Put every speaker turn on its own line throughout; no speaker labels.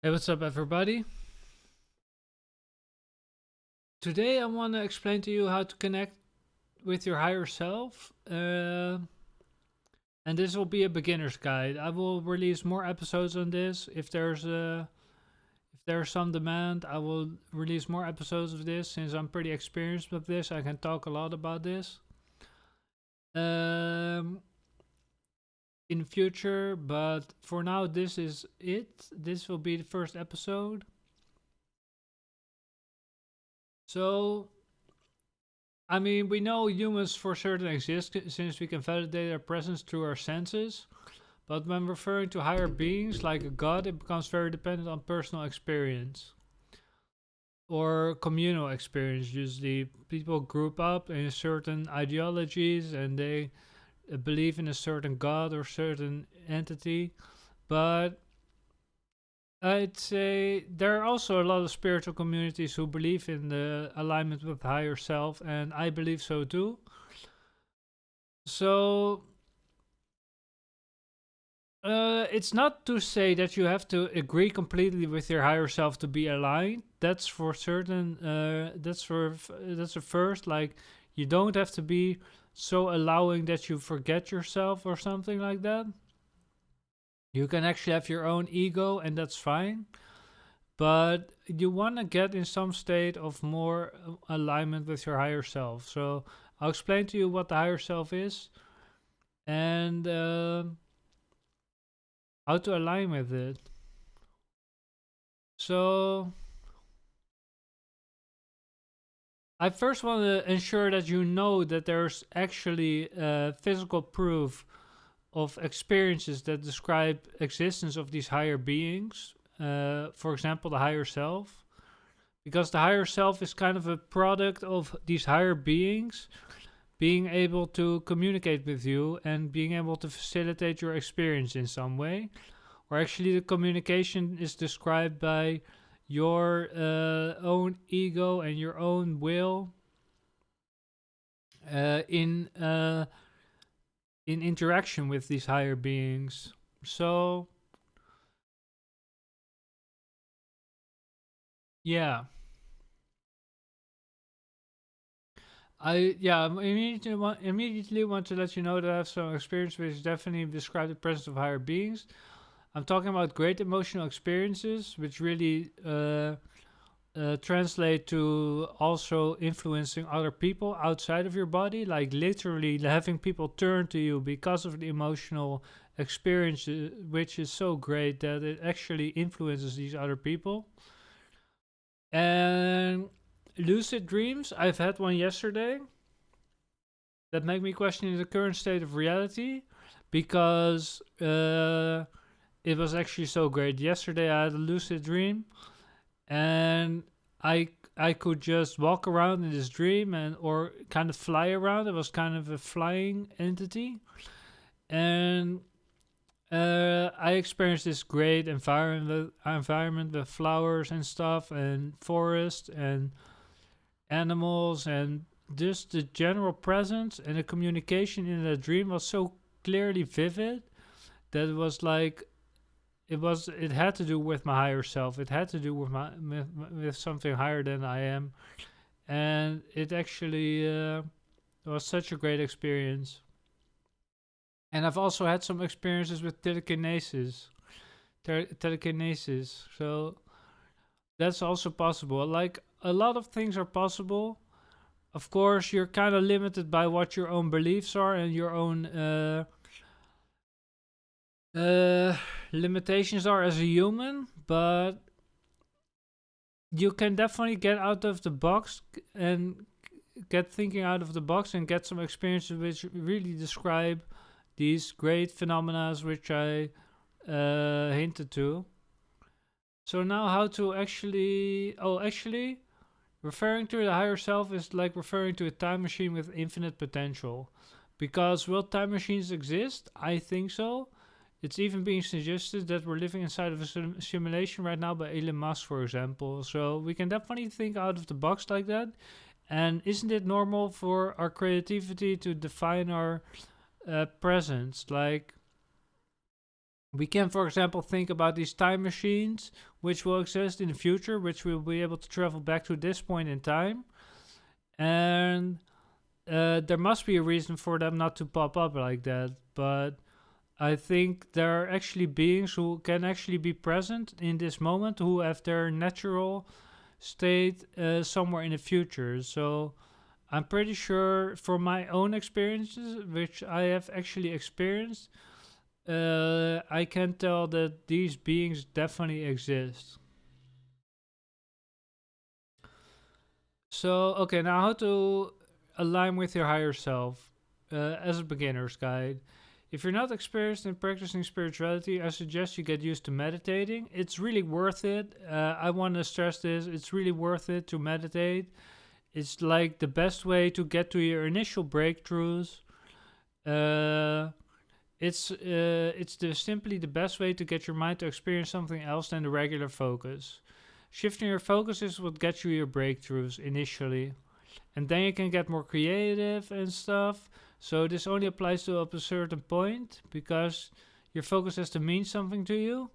Hey, what's up, everybody? Today, I want to explain to you how to connect with your higher self, and this will be a beginner's guide. I will release more episodes on this. If there's some demand, I will release more episodes of this. Since I'm pretty experienced with this, I can talk a lot about this um, in the future. But for now, this is it. This will be the first episode. So I mean, we know humans for certain exist since we can validate their presence through our senses. But when referring to higher beings like a god, it becomes very dependent on personal experience or communal experience. Usually, people group up in certain ideologies and they believe in a certain god or certain entity. But I'd say there are also a lot of spiritual communities who believe in the alignment with higher self, and I believe so too. So it's not to say that you have to agree completely with your higher self to be aligned. That's for certain. That's a first. Like you don't have to be so allowing that you forget yourself or something like that. You can actually have your own ego, and that's fine. But you want to get in some state of more alignment with your higher self. So I'll explain to you what the higher self is and how to align with it. So I first want to ensure that you know that there's actually physical proof of experiences that describe existence of these higher beings. For example, the higher self, because the higher self is kind of a product of these higher beings being able to communicate with you and being able to facilitate your experience in some way. Or actually, the communication is described by your own ego and your own will in interaction with these higher beings. So yeah, I immediately want to let you know that I have some experience which definitely describe the presence of higher beings. I'm talking about great emotional experiences, which really translate to also influencing other people outside of your body, like literally having people turn to you because of the emotional experience, which is so great that it actually influences these other people. And lucid dreams, I've had one yesterday that make me question the current state of reality because it was actually so great. Yesterday I had a lucid dream and I could just walk around in this dream and or kind of fly around. It was kind of a flying entity, and I experienced this great environment with flowers and stuff, and forest and animals, and just the general presence and the communication in the dream was so clearly vivid that it was like it had to do with my higher self. It had to do with with something higher than I am, and it actually was such a great experience. And I've also had some experiences with telekinesis. So that's also possible. Like a lot of things are possible. Of course, you're kind of limited by what your own beliefs are and your own uh, limitations are as a human, but you can definitely get out of the box and get thinking out of the box and get some experiences which really describe these great phenomena which I hinted to. So now how to actually actually referring to the higher self is like referring to a time machine with infinite potential. Because will time machines exist? I think so. It's even being suggested that we're living inside of a simulation right now by Elon Musk, for example. So we can definitely think out of the box like that. And isn't it normal for our creativity to define our presence? Like, We can, for example, think about these time machines which will exist in the future, which will be able to travel back to this point in time. And there must be a reason for them not to pop up like that. But I think there are actually beings who can actually be present in this moment who have their natural state somewhere in the future. So I'm pretty sure from my own experiences, which I have actually experienced, I can tell that these beings definitely exist. So, okay, now how to align with your higher self as a beginner's guide. If you're not experienced in practicing spirituality, I suggest you get used to meditating. It's really worth it. I want to stress this. It's really worth it to meditate. It's like the best way to get to your initial breakthroughs. Uh, it's simply the best way to get your mind to experience something else than the regular focus. Shifting your focus is what gets you your breakthroughs initially, and then you can get more creative and stuff. So this only applies to up a certain point because your focus has to mean something to you.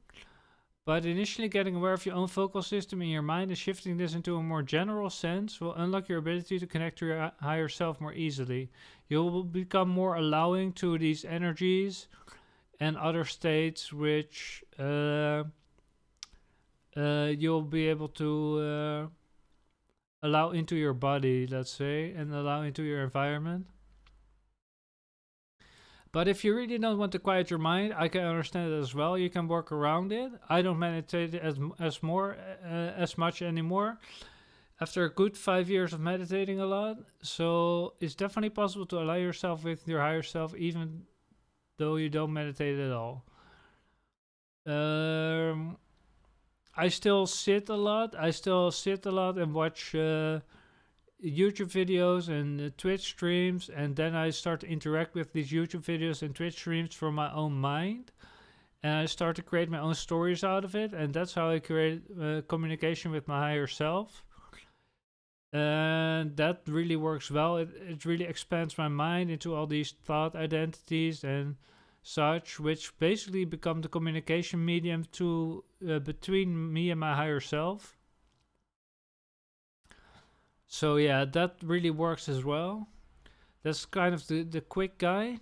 But initially, getting aware of your own focal system in your mind and shifting this into a more general sense will unlock your ability to connect to your higher self more easily. You will become more allowing to these energies and other states which you'll be able to allow into your body, let's say, and allow into your environment. But if you really don't want to quiet your mind, I can understand it as well. You can work around it. I don't meditate as much anymore. After a good 5 years of meditating a lot, so it's definitely possible to align yourself with your higher self, even though you don't meditate at all. I still sit a lot. And watch YouTube videos and Twitch streams, and then I start to interact with these YouTube videos and Twitch streams from my own mind, and I start to create my own stories out of it, and that's how I create communication with my higher self. And that really works well. It really expands my mind into all these thought identities and such, which basically become the communication medium to between me and my higher self. So yeah, that really works as well. That's kind of the quick guide.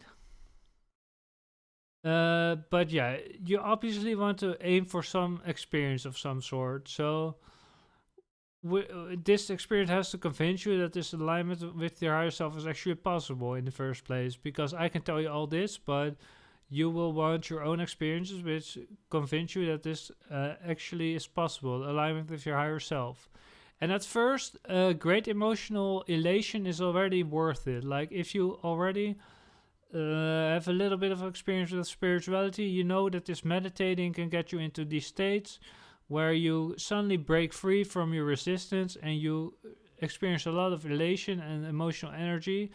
But yeah, you obviously want to aim for some experience of some sort. So this experience has to convince you that this alignment with your higher self is actually possible in the first place. Because I can tell you all this, but you will want your own experiences which convince you that this actually is possible, alignment with your higher self. And at first, great emotional elation is already worth it. Like if you already have a little bit of experience with spirituality, you know that this meditating can get you into these states where you suddenly break free from your resistance and you experience a lot of elation and emotional energy,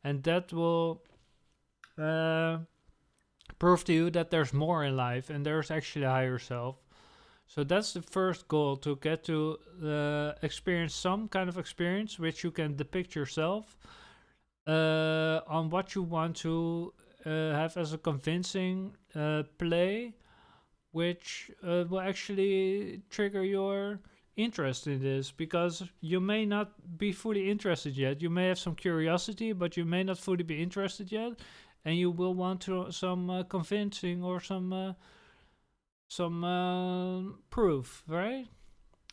and that will prove to you that there's more in life and there's actually a higher self. So that's the first goal, to get to experience some kind of experience which you can depict yourself on what you want to have as a convincing play, which will actually trigger your interest in this, because you may not be fully interested yet. You may have some curiosity, but you may not fully be interested yet, and you will want to some convincing or some proof, right?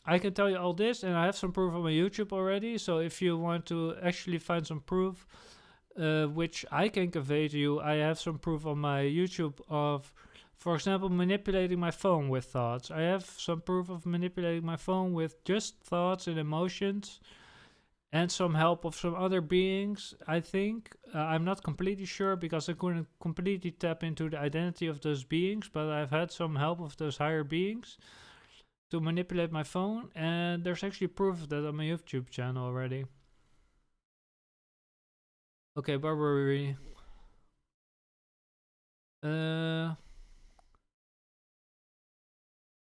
I can tell you all this, and I have some proof on my YouTube already. So if you want to actually find some proof, which I can convey to you, I have some proof on my YouTube of, for example, manipulating my phone with thoughts. I have some proof of manipulating my phone with just thoughts and emotions, and some help of some other beings, I think. I'm not completely sure because I couldn't completely tap into the identity of those beings, but I've had some help of those higher beings to manipulate my phone, and there's actually proof of that on my YouTube channel already. Okay, Barbary.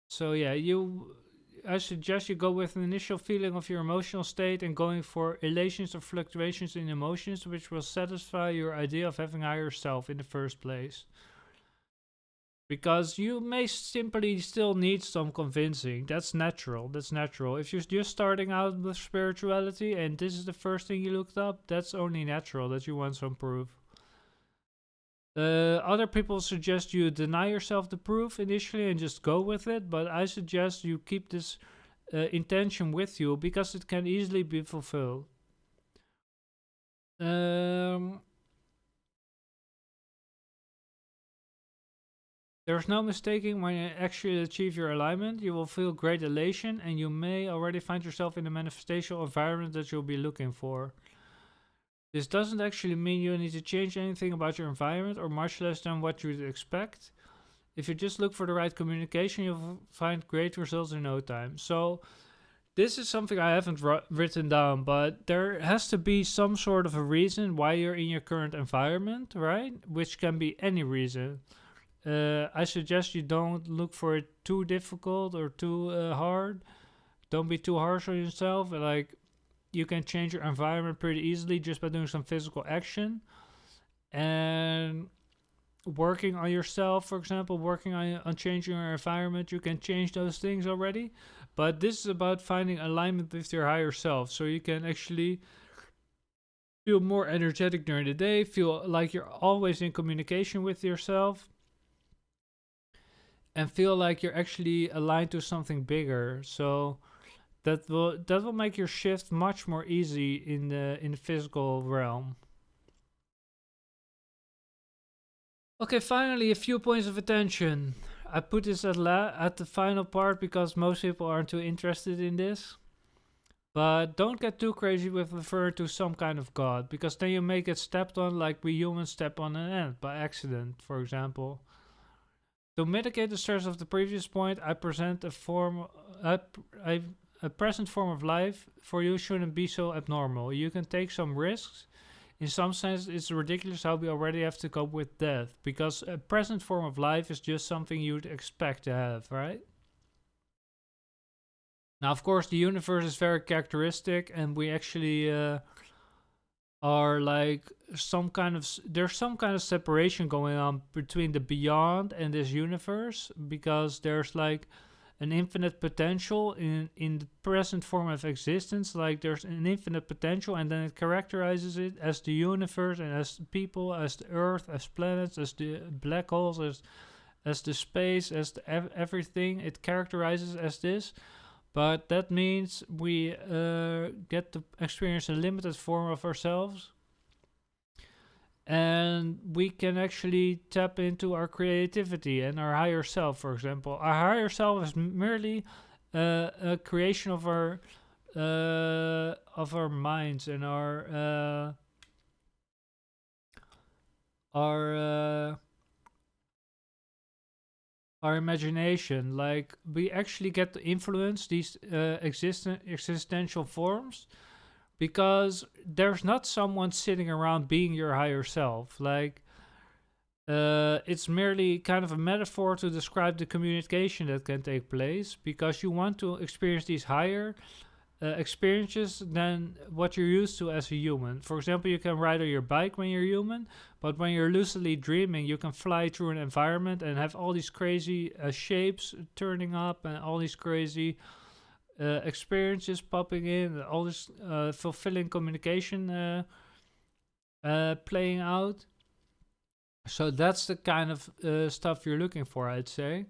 So yeah, I suggest you go with an initial feeling of your emotional state and going for elations or fluctuations in emotions, which will satisfy your idea of having a higher self in the first place. because you may simply still need some convincing. That's natural. That's natural. If you're just starting out with spirituality and this is the first thing you looked up, that's only natural that you want some proof. Other people suggest you deny yourself the proof initially and just go with it, but I suggest you keep this intention with you because it can easily be fulfilled. There's no mistaking when you actually achieve your alignment. You will feel great elation, and you may already find yourself in the manifestational environment that you'll be looking for. This doesn't actually mean you need to change anything about your environment, or much less than what you'd expect. If you just look for the right communication, you'll find great results in no time. So, this is something I haven't written down, but there has to be some sort of a reason why you're in your current environment, right? Which can be any reason. I suggest you don't look for it too difficult or too hard. Don't be too harsh on yourself. Like, you can change your environment pretty easily just by doing some physical action and working on yourself. For example, working on changing your environment, you can change those things already. But this is about finding alignment with your higher self, so you can actually feel more energetic during the day, feel like you're always in communication with yourself, and feel like you're actually aligned to something bigger. So that will make your shift much more easy in the physical realm. Okay, finally a few points of attention. I put this at the final part because most people aren't too interested in this. But don't get too crazy with referring to some kind of god, because then you may get stepped on like we humans step on an ant by accident, for example. To mitigate the stress of the previous point, I present a present form of life for you shouldn't be so abnormal. You can take some risks. In some sense, it's ridiculous how we already have to cope with death, because a present form of life is just something you'd expect to have, right? Now, of course, the universe is very characteristic, and we actually are like there's some kind of separation going on between the beyond and this universe, because there's like an infinite potential in the present form of existence. Like there's an infinite potential, and then it characterizes it as the universe and as people, as the earth, as planets, as the black holes, as the space, as the everything. It characterizes as this, but that means we get to experience a limited form of ourselves, and we can actually tap into our creativity and our higher self. For example, our higher self is merely a creation of our minds and our our imagination. Like we actually get to influence these existential forms, because there's not someone sitting around being your higher self. Like it's merely kind of a metaphor to describe the communication that can take place, because you want to experience these higher experiences than what you're used to as a human. For example, you can ride on your bike when you're human, but when you're lucidly dreaming, you can fly through an environment and have all these crazy shapes turning up and all these crazy experiences popping in, all this fulfilling communication playing out. So that's the kind of stuff you're looking for, I'd say.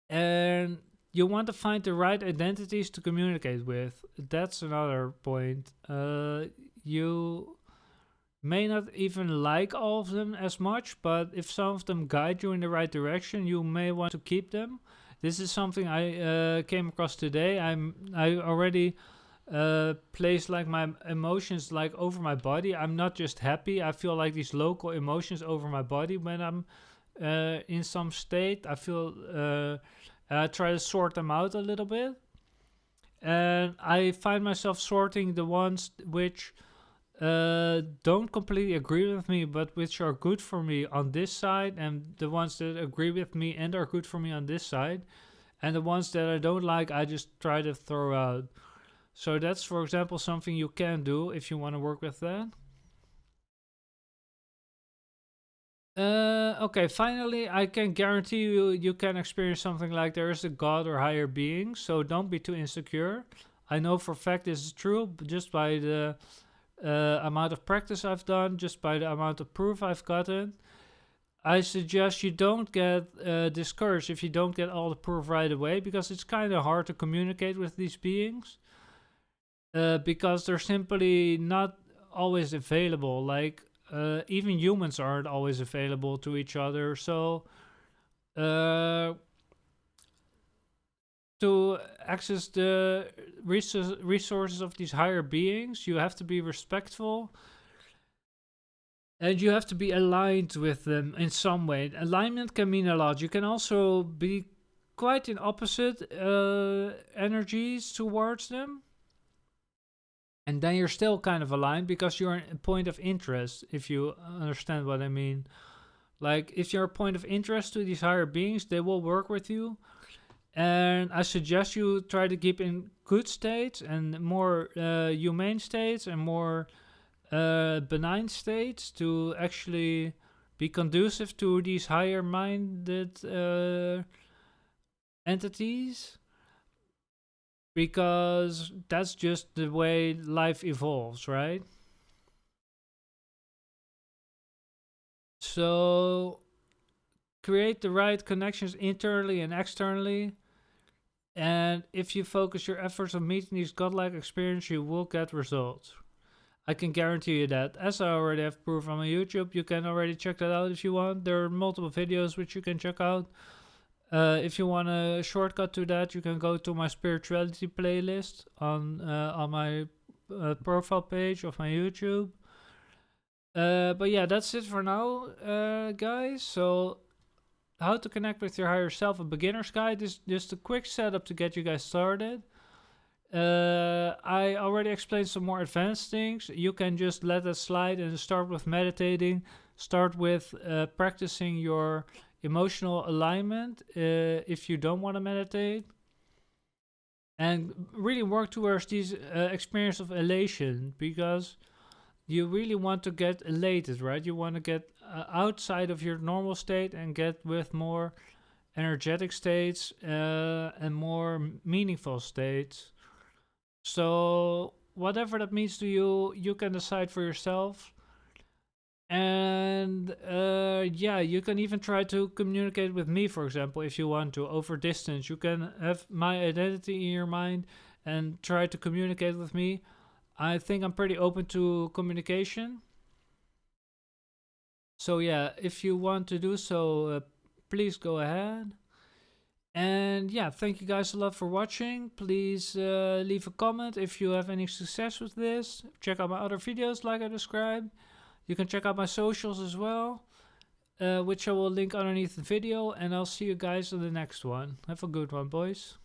And you want to find the right identities to communicate with. That's another point. You may not even like all of them as much, but if some of them guide you in the right direction, you may want to keep them. This is something I came across today. I already place like my emotions like over my body. I'm not just happy. I feel like these local emotions over my body when I'm in some state. I feel I try to sort them out a little bit, and I find myself sorting the ones which don't completely agree with me, but which are good for me on this side, and the ones that agree with me and are good for me on this side, and the ones that I don't like, I just try to throw out. So that's, for example, something you can do if you want to work with that. Okay, finally, I can guarantee you can experience something like there is a god or higher being, so don't be too insecure. I know for a fact this is true, but just by the amount of practice I've done, just by the amount of proof I've gotten, I suggest you don't get discouraged if you don't get all the proof right away, because it's kind of hard to communicate with these beings, because they're simply not always available. Like, even humans aren't always available to each other. So, uh, to access the resources of these higher beings, you have to be respectful and you have to be aligned with them in some way. Alignment can mean a lot. You can also be quite in opposite energies towards them. And then you're still kind of aligned because you're a point of interest, if you understand what I mean. Like, if you're a point of interest to these higher beings, they will work with you. And I suggest you try to keep in good states and more humane states and more benign states to actually be conducive to these higher minded entities, because that's just the way life evolves, right? So create the right connections internally and externally. And if you focus your efforts on meeting these godlike experiences, you will get results. I can guarantee you that. As I already have proof on my YouTube, you can already check that out if you want. There are multiple videos which you can check out. If you want a shortcut to that, you can go to my spirituality playlist on my profile page of my YouTube. But yeah, that's it for now, guys. So, how to connect with your higher self, a beginner's guide. Is just a quick setup to get you guys started. I already explained some more advanced things. You can just let it slide and start with meditating. Start with practicing your emotional alignment if you don't want to meditate. And really work towards these experience of elation, because you really want to get elated, right? You want to get outside of your normal state and get with more energetic states and more meaningful states. So whatever that means to you, you can decide for yourself. And yeah, you can even try to communicate with me, for example, if you want to, over distance. You can have my identity in your mind and try to communicate with me. I think I'm pretty open to communication. So yeah, if you want to do so, please go ahead. And yeah, thank you guys a lot for watching. Please leave a comment if you have any success with this. Check out my other videos like I described. You can check out my socials as well, which I will link underneath the video. And I'll see you guys in the next one. Have a good one, boys.